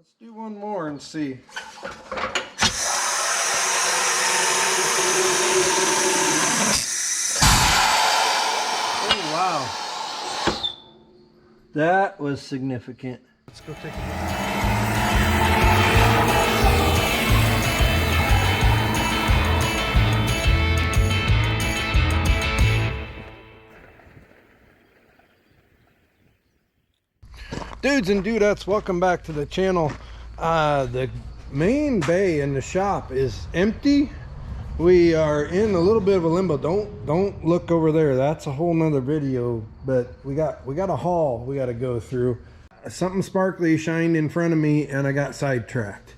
Let's do one more and see. Oh, wow. That was significant. Let's go take a look. Dudes and dudettes, welcome back to the channel. The main bay in the shop is empty. We are in a little bit of a limbo. Don't look over there. That's a whole nother video. But we got a haul we got to go through. Something sparkly shined in front of me and I got sidetracked.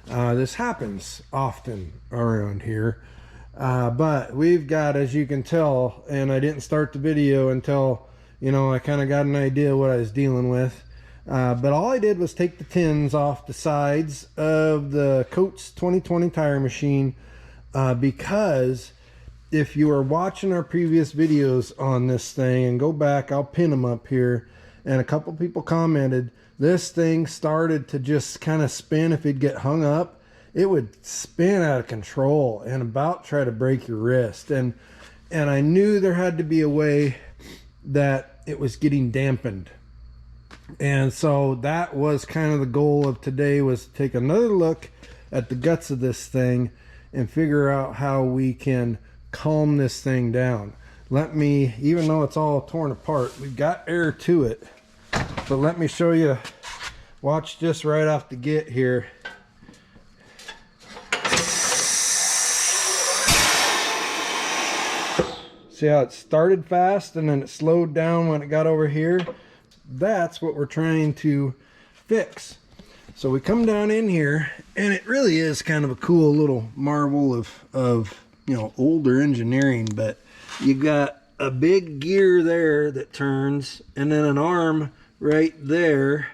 This happens often around here. But we've got, as you can tell, and I didn't start the video until, you know, I kind of got an idea what I was dealing with. But all I did was take the tins off the sides of the Coates 2020 tire machine, because if you are watching our previous videos on this thing, and go back, I'll pin them up here, and a couple people commented this thing started to just kind of spin. If it'd get hung up, it would spin out of control and about try to break your wrist. And I knew there had to be a way that it was getting dampened. And so that was kind of the goal of today, was to take another look at the guts of this thing and figure out how we can calm this thing down. Let me, even though it's all torn apart, we've got air to it, but let me show you. Watch this right off the get here. See how it started fast and then it slowed down when it got over here? That's what we're trying to fix. So we come down in here, and it really is kind of a cool little marvel of you know, older engineering. But you got a big gear there that turns, and then an arm right there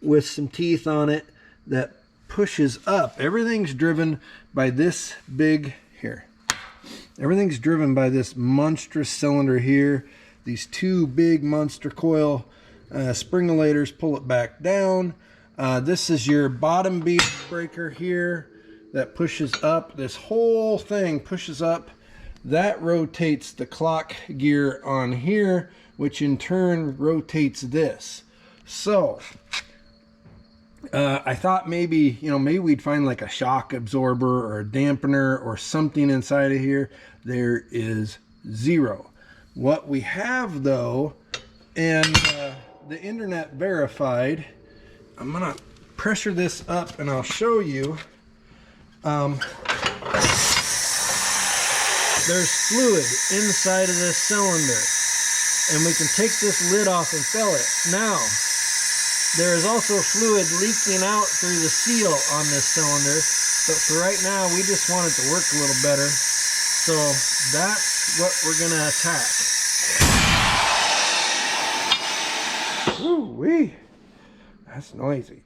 with some teeth on it that pushes up. Everything's driven by this big here. Everything's driven by this monstrous cylinder here. These two big monster coil springulators pull it back down. This is your bottom beam breaker here that pushes up. This whole thing pushes up. That rotates the clock gear on here, which in turn rotates this. So I thought maybe, you know, maybe we'd find like a shock absorber or a dampener or something inside of here. There is zero. What we have though, and the internet verified, I'm gonna pressure this up and I'll show you. There's fluid inside of this cylinder, and we can take this lid off and fill it. Now, there is also fluid leaking out through the seal on this cylinder, but for right now we just want it to work a little better. So that's what we're gonna attack. Woo-wee. That's noisy.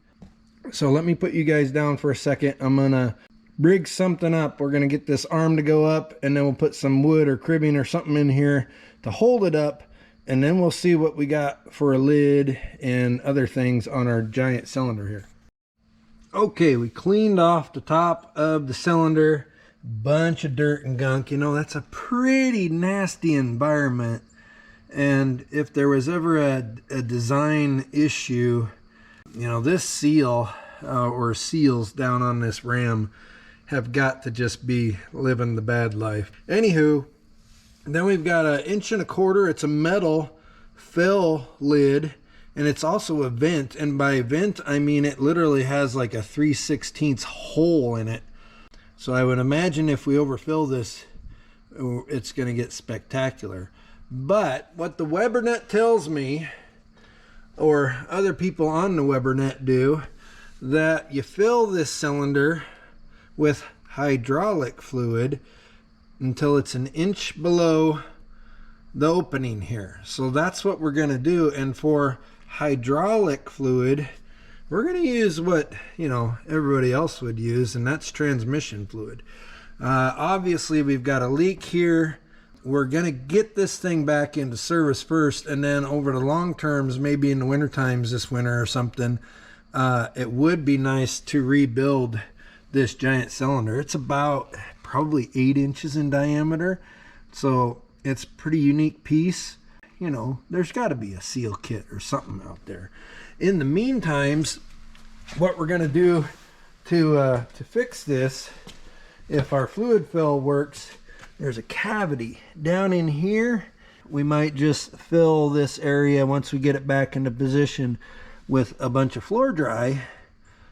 So let me put you guys down for a second. I'm gonna rig something up. We're gonna get this arm to go up, and then we'll put some wood or cribbing or something in here to hold it up, and then we'll see what we got for a lid and other things on our giant cylinder here. Okay, we cleaned off the top of the cylinder. Bunch of dirt and gunk. You know, that's a pretty nasty environment. And if there was ever a design issue, you know, this seal or seals down on this ram have got to just be living the bad life. Anywho, then we've got 1.25 inches. It's a metal fill lid, and it's also a vent. And by vent, I mean it literally has like a 3/16 hole in it. So I would imagine if we overfill this, it's going to get spectacular. But what the WeberNet tells me, or other people on the WeberNet do, that you fill this cylinder with hydraulic fluid until it's 1 inch below the opening here. So that's what we're going to do. And for hydraulic fluid, we're going to use what, you know, everybody else would use, and that's transmission fluid. Obviously we've got a leak here. We're going to get this thing back into service first, and then over the long terms, maybe in the winter times this winter or something, it would be nice to rebuild this giant cylinder. It's about probably 8 inches in diameter, so it's a pretty unique piece. You know, there's got to be a seal kit or something out there. In the meantimes, what we're going to do to fix this, if our fluid fill works, there's a cavity down in here. We might just fill this area once we get it back into position with a bunch of floor dry,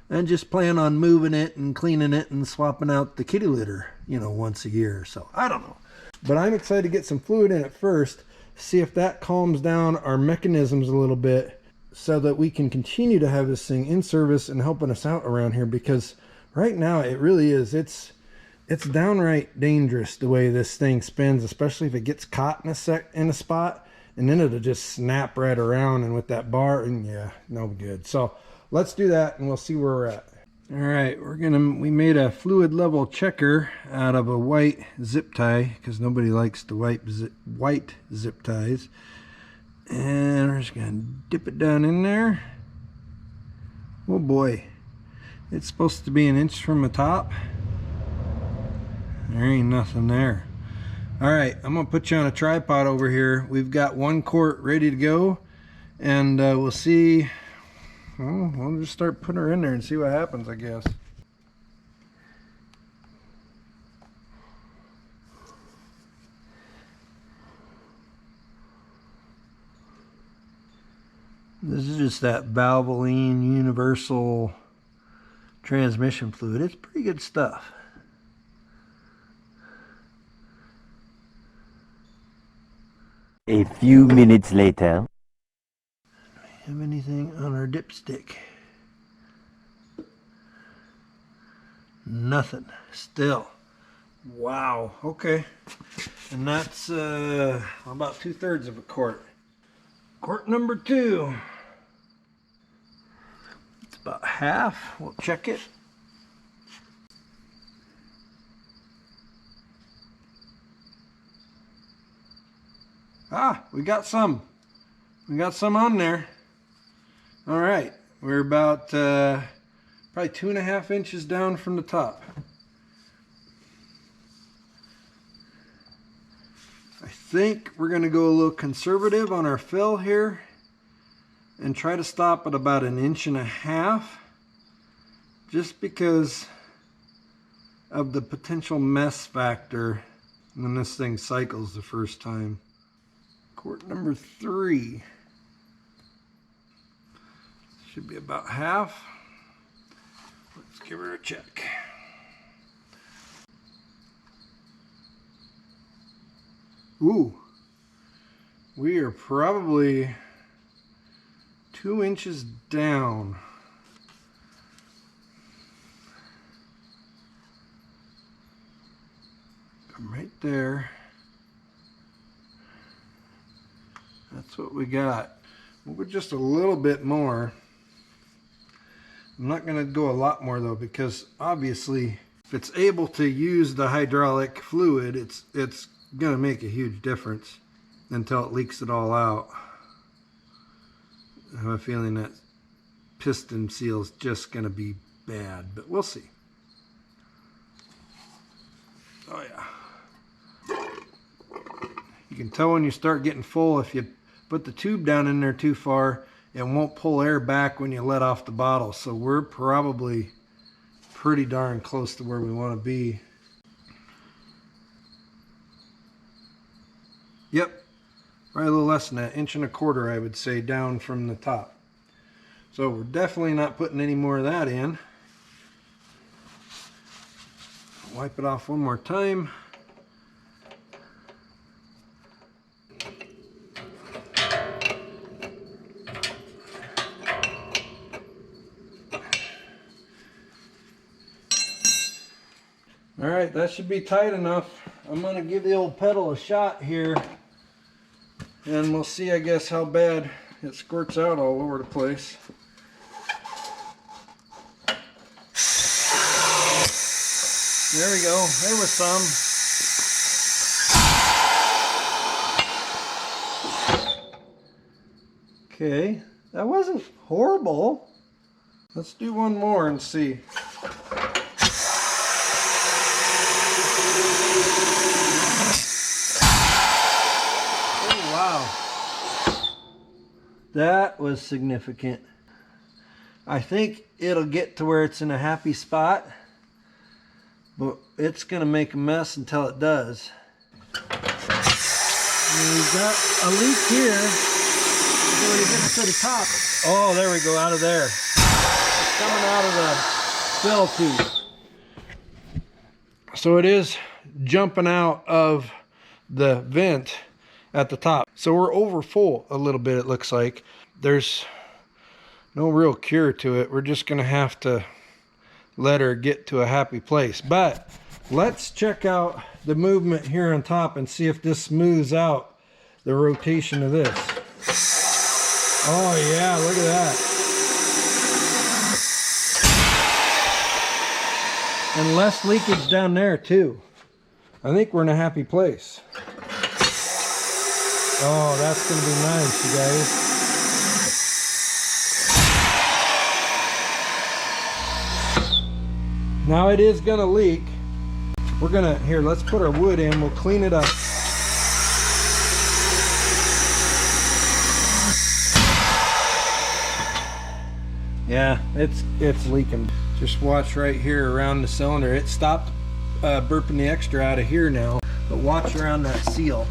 and just plan on moving it and cleaning it and swapping out the kitty litter, you know, once a year or so. I don't know. But I'm excited to get some fluid in it first, see if that calms down our mechanisms a little bit so that we can continue to have this thing in service and helping us out around here, because right now it really is, it's downright dangerous the way this thing spins, especially if it gets caught in a spot, and then it'll just snap right around, and with that bar, and yeah, no good. So let's do that and we'll see where we're at. All right, we made a fluid level checker out of a white zip tie, because nobody likes the white zip ties. And we're just gonna dip it down in there. Oh boy, it's supposed to be 1 inch from the top. There ain't nothing there. All right, I'm gonna put you on a tripod over here. We've got 1 quart ready to go, and we'll see. Well, we'll just start putting her in there and see what happens, I guess. This is just that Valvoline universal transmission fluid. It's pretty good stuff. A few minutes later. Do we have anything on our dipstick? Nothing. Still. Wow. Okay. And that's about 2/3 of a quart. Quart number 2. It's about half. We'll check it. Ah, we got some. We got some on there. All right, we're about probably 2.5 inches down from the top. I think we're going to go a little conservative on our fill here and try to stop at about 1.5 inches, just because of the potential mess factor when this thing cycles the first time. Quart number 3 should be about half. Let's give her a check. Ooh, we are probably 2 inches down. Come right there. That's what we got. We'll go just a little bit more. I'm not going to go a lot more though, because obviously if it's able to use the hydraulic fluid, it's going to make a huge difference until it leaks it all out. I have a feeling that piston seal is just going to be bad, but we'll see. Oh yeah. You can tell when you start getting full if you put the tube down in there too far. It won't pull air back when you let off the bottle. So we're probably pretty darn close to where we want to be. Yep, right, a little less than that, 1.25 inches I would say down from the top. So we're definitely not putting any more of that in. Wipe it off one more time. All right, that should be tight enough. I'm gonna give the old pedal a shot here, and we'll see, I guess, how bad it squirts out all over the place. There we go. There was some. Okay, that wasn't horrible. Let's do one more and see. Oh, wow. That was significant. I think it'll get to where it's in a happy spot, but it's going to make a mess until it does. And we've got a leak here. When it gets to the top. Oh, there we go, out of there. It's coming out of the fill tube. So it is jumping out of the vent at the top. So we're over full a little bit, it looks like. There's no real cure to it. We're just gonna have to let her get to a happy place. But let's check out the movement here on top and see if this smooths out the rotation of this. Oh yeah, look at that. And less leakage down there too. I think we're in a happy place. Oh, that's gonna be nice, you guys. Now it is gonna leak. We're gonna, here, let's put our wood in, we'll clean it up. Yeah, it's leaking. Just watch right here around the cylinder. It stopped burping the extra out of here now, but watch around that seal.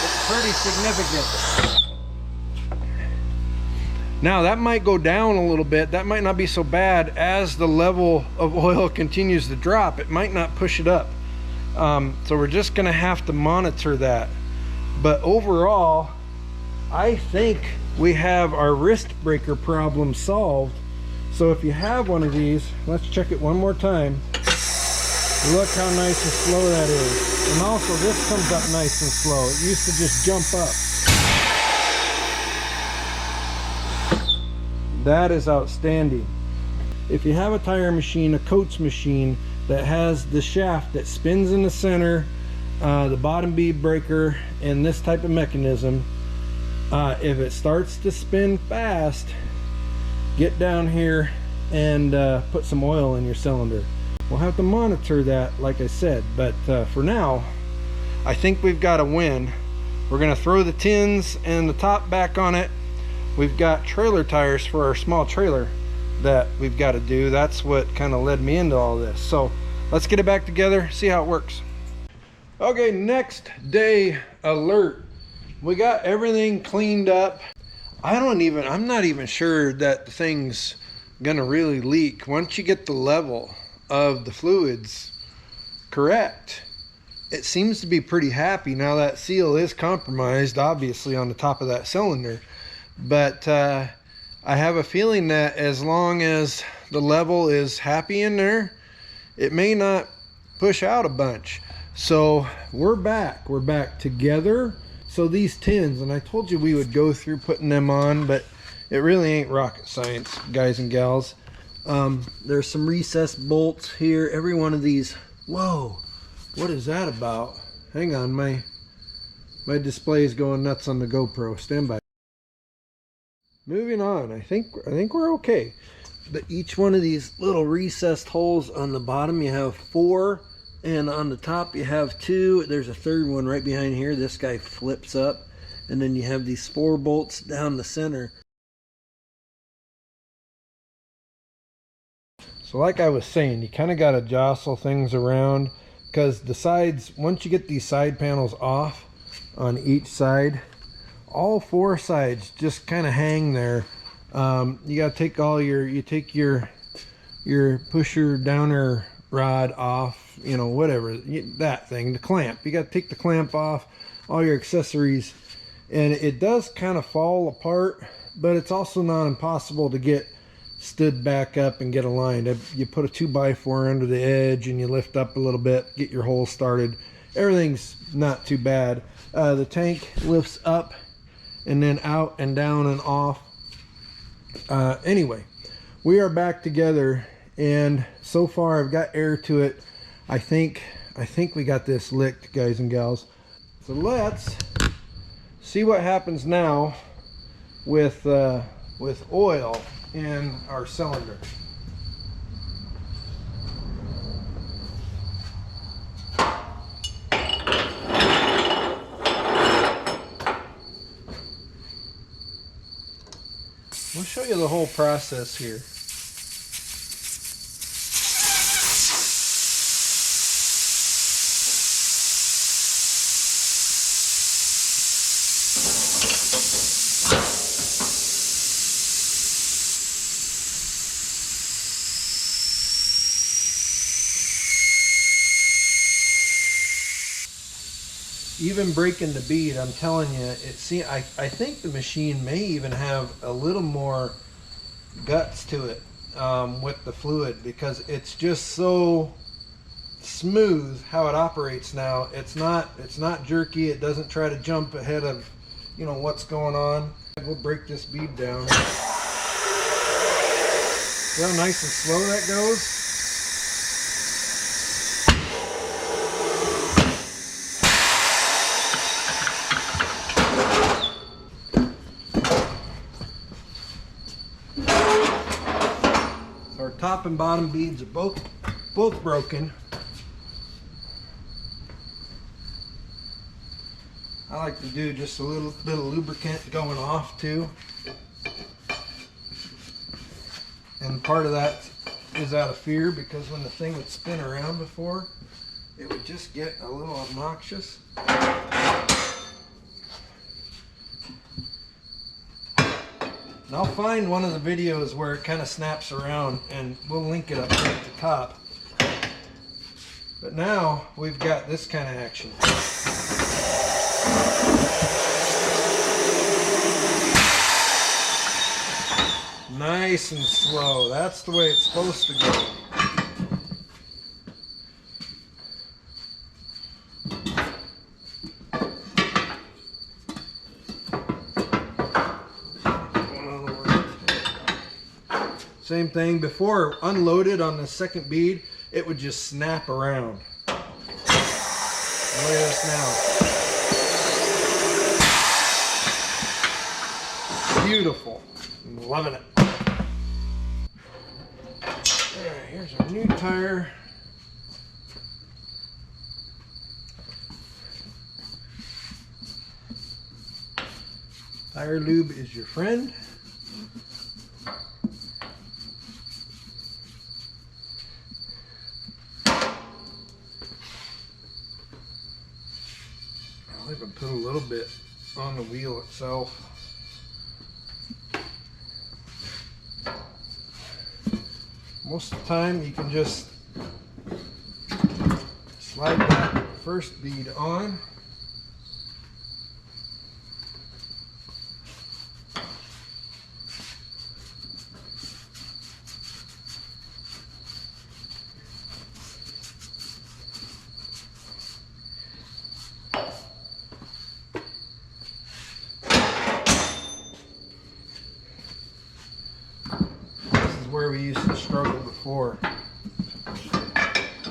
It's pretty significant. Now that might go down a little bit. That might not be so bad. As the level of oil continues to drop, it might not push it up. So we're just gonna have to monitor that. But overall, I think we have our wrist breaker problem solved. So if you have one of these, let's check it one more time. Look how nice and slow that is. And also this comes up nice and slow. It used to just jump up. That is outstanding. If you have a tire machine, a coats machine that has the shaft that spins in the center, the bottom bead breaker, and this type of mechanism, if it starts to spin fast, get down here and put some oil in your cylinder. We'll have to monitor that, like I said, but for now I think we've got a win. We're gonna throw the tins and the top back on it. We've got trailer tires for our small trailer that we've got to do. That's what kind of led me into all this. So let's get it back together, see how it works. Okay, next day alert. We got everything cleaned up. I'm not even sure that the thing's gonna really leak once you get the level of the fluids correct. It seems to be pretty happy. Now that seal is compromised, obviously, on the top of that cylinder, but I have a feeling that as long as the level is happy in there, it may not push out a bunch. So we're back together. So these tins, and I told you we would go through putting them on, but it really ain't rocket science, guys and gals. There's some recessed bolts here. Every one of these, whoa, what is that about? Hang on, my display is going nuts on the GoPro. Stand by. Moving on. I think we're okay. But each one of these little recessed holes on the bottom, you have 4, and on the top you have 2. There's a third one right behind here. This guy flips up, and then you have these 4 bolts down the center. So like I was saying, you kind of got to jostle things around, because the sides, once you get these side panels off on each side, all 4 sides just kind of hang there. You got to take your pusher downer rod off, you know, whatever, that thing, the clamp. You got to take the clamp off, all your accessories, and it does kind of fall apart, but it's also not impossible to get stood back up and get aligned. You put a 2x4 under the edge and you lift up a little bit, get your hole started. Everything's not too bad. The tank lifts up and then out and down and off. Anyway, we are back together, and so far I've got air to it. I think we got this licked, guys and gals. So let's see what happens now with oil in our cylinder. We'll show you the whole process here. Even breaking the bead, I'm telling you, I think the machine may even have a little more guts to it with the fluid, because it's just so smooth how it operates now. It's not jerky. It doesn't try to jump ahead of, you know, what's going on. We'll break this bead down. See how nice and slow that goes? Our top and bottom beads are both broken. I like to do just a little bit of lubricant going off too. And part of that is out of fear, because when the thing would spin around before, it would just get a little obnoxious. And I'll find one of the videos where it kind of snaps around, and we'll link it up here at the top. But now we've got this kind of action. Nice and slow. That's the way it's supposed to go. Same thing, before unloaded on the second bead, it would just snap around. Look at this now. Beautiful. I'm loving it. Alright, here's our new tire. Tire lube is your friend. I'll even put a little bit on the wheel itself. Most of the time you can just slide that first bead on. Where we used to struggle before,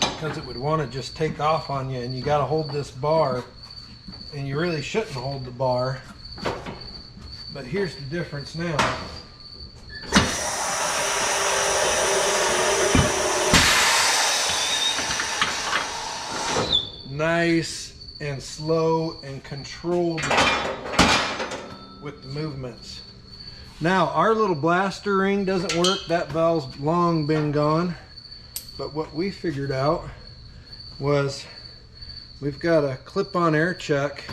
because it would want to just take off on you, and you got to hold this bar, and you really shouldn't hold the bar. But here's the difference now. Nice and slow and controlled with the movements. Now, our little blaster ring doesn't work. That valve's long been gone. But what we figured out was we've got a clip-on air check,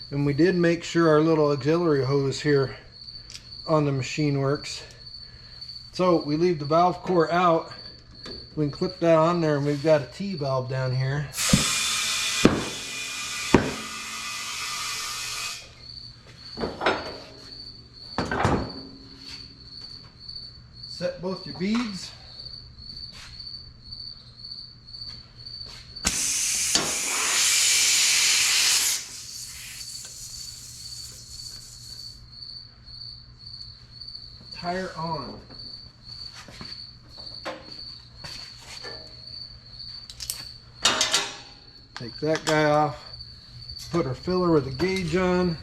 and we did make sure our little auxiliary hose here on the machine works. So we leave the valve core out. We can clip that on there, and we've got a T-valve down here. Set both your beads. Tire on. Take that guy off. Put our filler with a gauge on.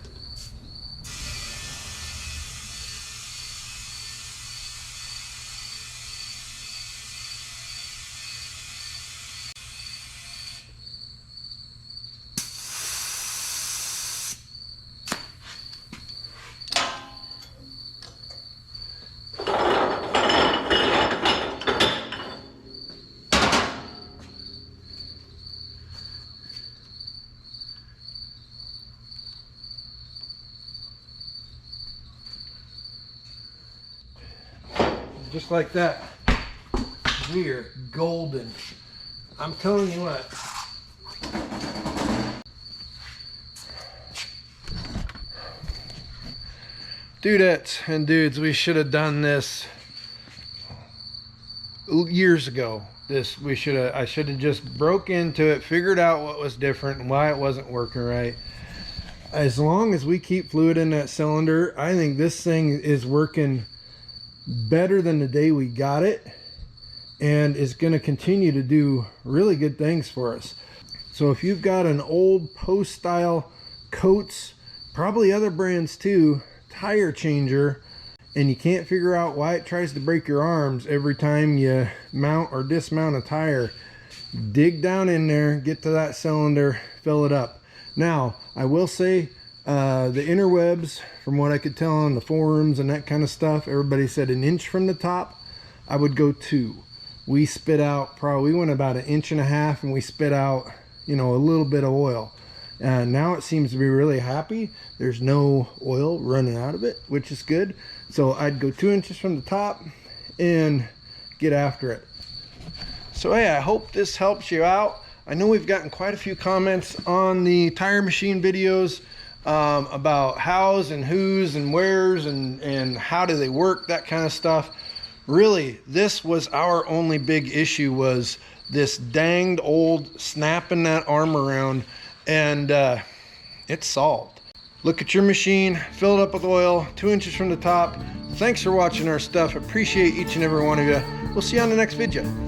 just like that. We are golden. I'm telling you what. Dudettes and dudes, we should have done this years ago. I should have just broke into it, figured out what was different and why it wasn't working right. As long as we keep fluid in that cylinder, I think this thing is working better than the day we got it, and is going to continue to do really good things for us. So if you've got an old Post style Coates, probably other brands too, tire changer, and you can't figure out why it tries to break your arms every time you mount or dismount a tire, dig down in there, get to that cylinder, fill it up. Now, I will say the interwebs, from what I could tell on the forums and that kind of stuff, everybody said 1 inch from the top. I would go 2. We spit out we went about 1.5 inches, and we spit out, you know, a little bit of oil. Now it seems to be really happy. There's no oil running out of it, which is good. So I'd go 2 inches from the top and get after it. So hey, I hope this helps you out. I know we've gotten quite a few comments on the tire machine videos about hows and who's and where's and how do they work, that kind of stuff. Really, this was our only big issue, was this danged old snapping that arm around, and it's solved. Look at your machine, fill it up with oil, 2 inches from the top. Thanks for watching our stuff. Appreciate each and every one of you. We'll see you on the next video.